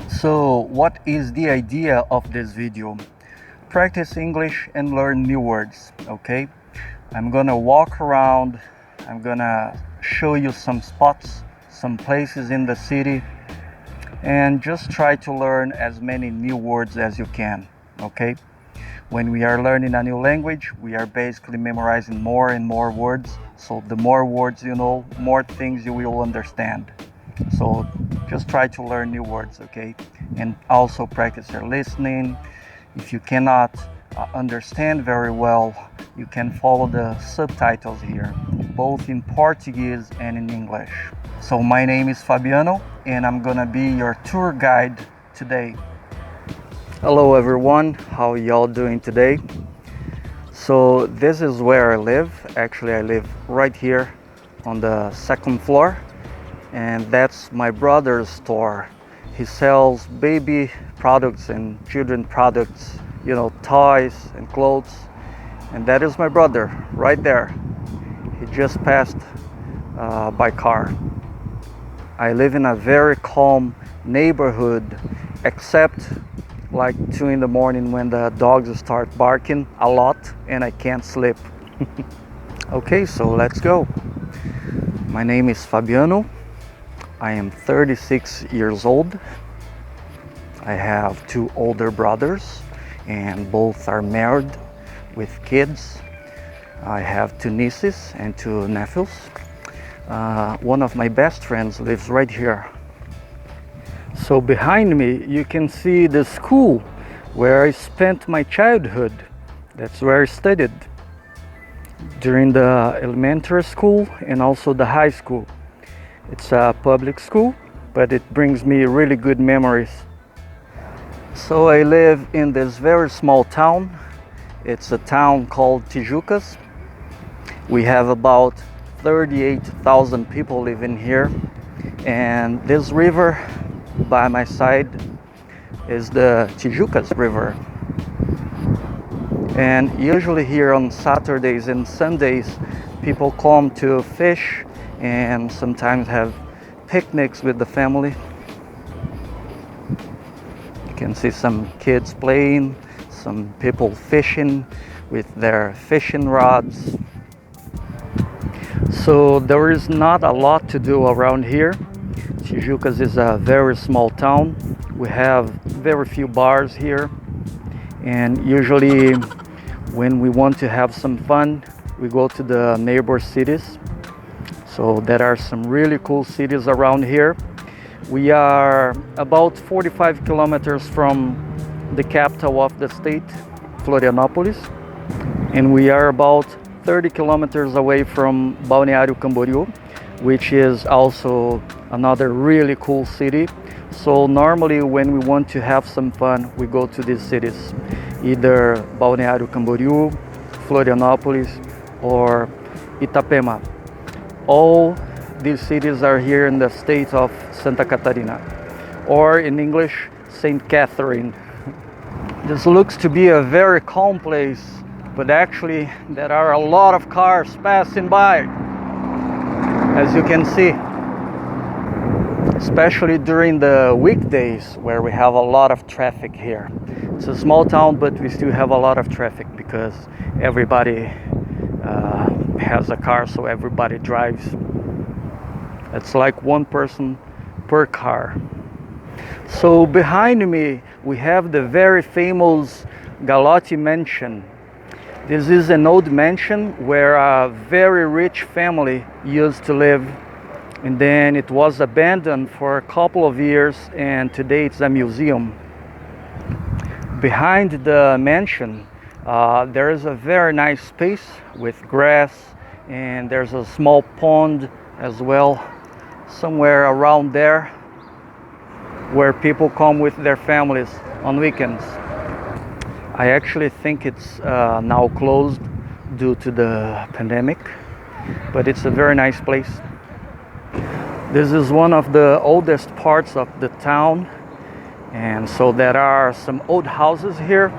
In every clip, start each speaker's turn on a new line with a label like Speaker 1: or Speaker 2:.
Speaker 1: So what is the idea of this video? Practice English and learn new words, okay? I'm gonna walk around, I'm gonna show you some spots, some places in the city, and just try to learn as many new words as you can, okay? When we are learning a new language, we are basically memorizing more and more words. So the more words you know, more things you will understand. So just try to learn new words, okay? And also practice your listening. If you cannot understand very well, you can follow the subtitles here, both in Portuguese and in English. So my name is Fabiano, and I'm gonna be your tour guide today. Hello everyone, how y'all doing today? So this is where I live. Actually, I live right here on the second floor, and that's my brother's store. He sells baby products and children products, you know, toys and clothes. And that is my brother right there. He just passed by car. I live in a very calm neighborhood, except like 2 in the morning when the dogs start barking a lot and I can't sleep. Okay, so let's go. My name is Fabiano. I am 36 years old. I have 2 older brothers and both are married with kids. I have 2 nieces and 2 nephews. One of my best friends lives right here. So behind me you can see the school where I spent my childhood. That's where I studied during the elementary school and also the high school. It's a public school, but it brings me really good memories. So I live in this very small town. It's a town called Tijucas. We have about 38,000 people living here, and this river by my side is the Tijucas River. And usually here on Saturdays and Sundays, people come to fish and sometimes have picnics with the family. You can see some kids playing, some people fishing with their fishing rods. So there is not a lot to do around here. Tijucas is a very small town. We have very few bars here, and usually when we want to have some fun, we go to the neighbor cities. So there are some really cool cities around here. We are about 45 kilometers from the capital of the state, Florianópolis, and we are about 30 kilometers away from Balneário Camboriú, which is also another really cool city. So normally when we want to have some fun, we go to these cities, either Balneário Camboriú, Florianópolis, or Itapema. All these cities are here in the state of Santa Catarina, or in English, Saint Catherine. This looks to be a very calm place, but actually there are a lot of cars passing by, as you can see, especially during the weekdays where we have a lot of traffic here. It's a small town, but we still have a lot of traffic because everybody has a car, so everybody drives. It's like 1 person per car. So behind me we have the very famous Galotti Mansion. This is an old mansion where a very rich family used to live, and then it was abandoned for a couple of years, and today it's a museum. Behind the mansion there is a very nice space with grass, and there's a small pond as well somewhere around there where people come with their families on weekends. I actually think it's now closed due to the pandemic, but it's a very nice place. This is one of the oldest parts of the town, and so there are some old houses here,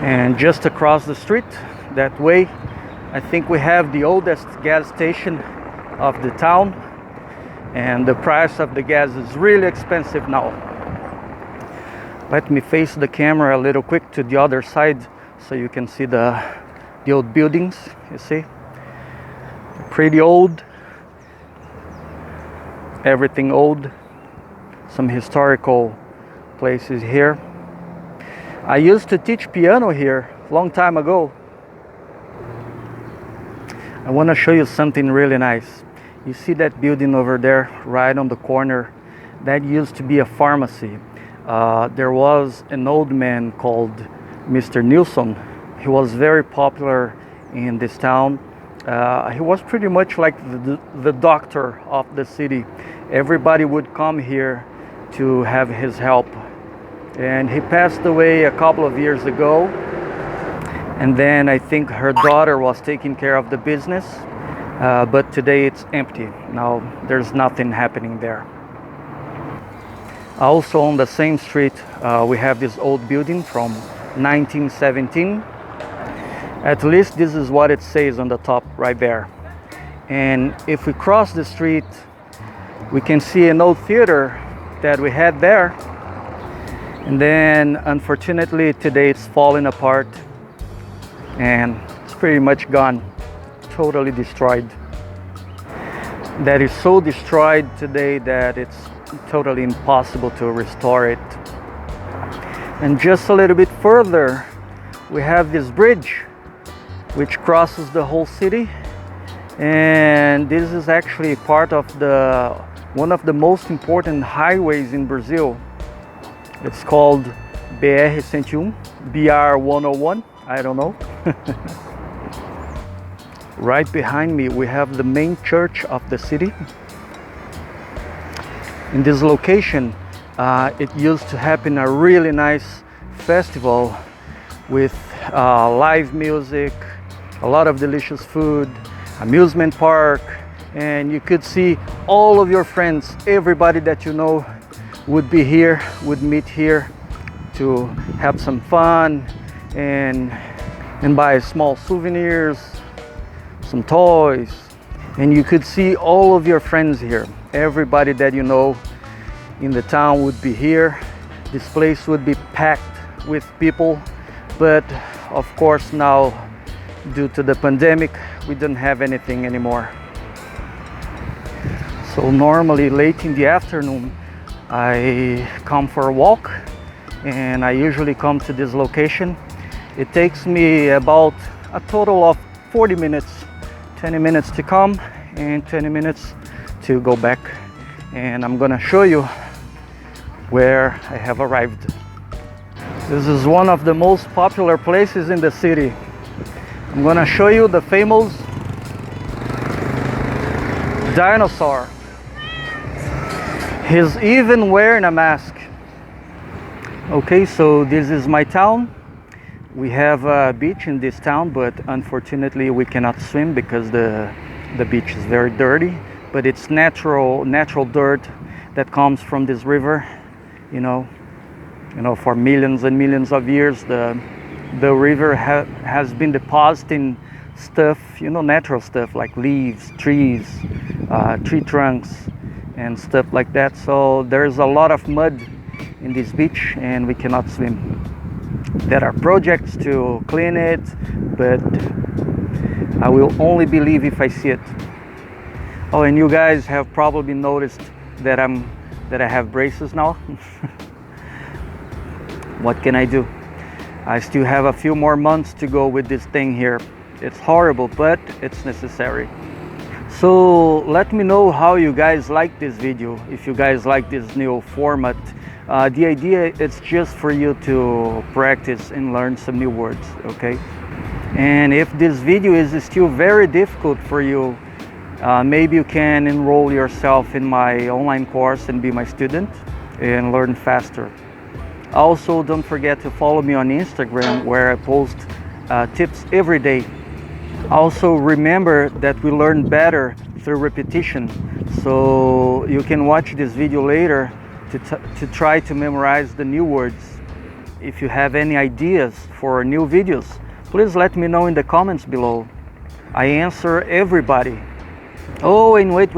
Speaker 1: and just across the street that way I think we have the oldest gas station of the town, and the price of the gas is really expensive now. Let me face the camera a little quick to the other side so you can see the old buildings. You see, pretty old, everything old. Some historical places here. I used to teach piano here a long time ago. I want to show you something really nice. You see that building over there right on the corner? That used to be a pharmacy. There was an old man called Mr. Nilsson. He was very popular in this town. He was pretty much like the doctor of the city. Everybody would come here to have his help. And he passed away a couple of years ago. And then I think her daughter was taking care of the business. But today it's empty. Now there's nothing happening there. Also on the same street, we have this old building from 1917. At least this is what it says on the top right there. And if we cross the street, we can see an old theater that we had there. And then unfortunately today it's falling apart and it's pretty much gone, totally destroyed. That is so destroyed today that it's totally impossible to restore it. And just a little bit further, we have this bridge which crosses the whole city, and this is actually part of one of the most important highways in Brazil. It's called BR-101, BR-101, I don't know. Right behind me we have the main church of the city. In this location, it used to happen a really nice festival with live music, a lot of delicious food, amusement park, and you could see all of your friends, everybody that you know would be here, would meet here to have some fun and buy small souvenirs, some toys. And you could see all of your friends here. Everybody that you know in the town would be here. This place would be packed with people, but of course now, due to the pandemic, we don't have anything anymore. So normally late in the afternoon, I come for a walk, and I usually come to this location. It takes me about a total of 40 minutes, 20 minutes to come and 20 minutes to go back. And I'm gonna show you where I have arrived. This is one of the most popular places in the city. I'm gonna show you the famous dinosaur. He's even wearing a mask. Okay, so this is my town. We have a beach in this town, but unfortunately we cannot swim because the beach is very dirty. But it's natural dirt that comes from this river. You know, for millions and millions of years, the river has been depositing stuff, natural stuff like leaves, trees, tree trunks, and stuff like that. So there's a lot of mud in this beach, and we cannot swim. There are projects to clean it, but I will only believe if I see it. Oh, and you guys have probably noticed that I have braces now. What can I do? I still have a few more months to go with this thing here. It's horrible, but it's necessary. So let me know how you guys like this video, if you guys like this new format. The idea is just for you to practice and learn some new words, okay? And if this video is still very difficult for you, maybe you can enroll yourself in my online course and be my student and learn faster. Also, don't forget to follow me on Instagram, where I post tips every day. Also, remember that we learn better through repetition. So you can watch this video later to try to memorize the new words. If you have any ideas for new videos, please let me know in the comments below. I answer everybody. Oh, and wait.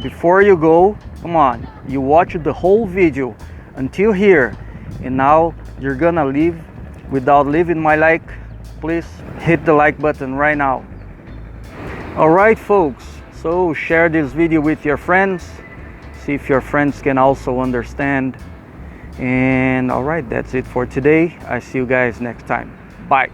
Speaker 1: Before you go, come on, you watch the whole video. until here, and now you're gonna leave without leaving my like, please hit the like button right now. Alright folks, so share this video with your friends, see if your friends can also understand. And alright, that's it for today. I see you guys next time. Bye.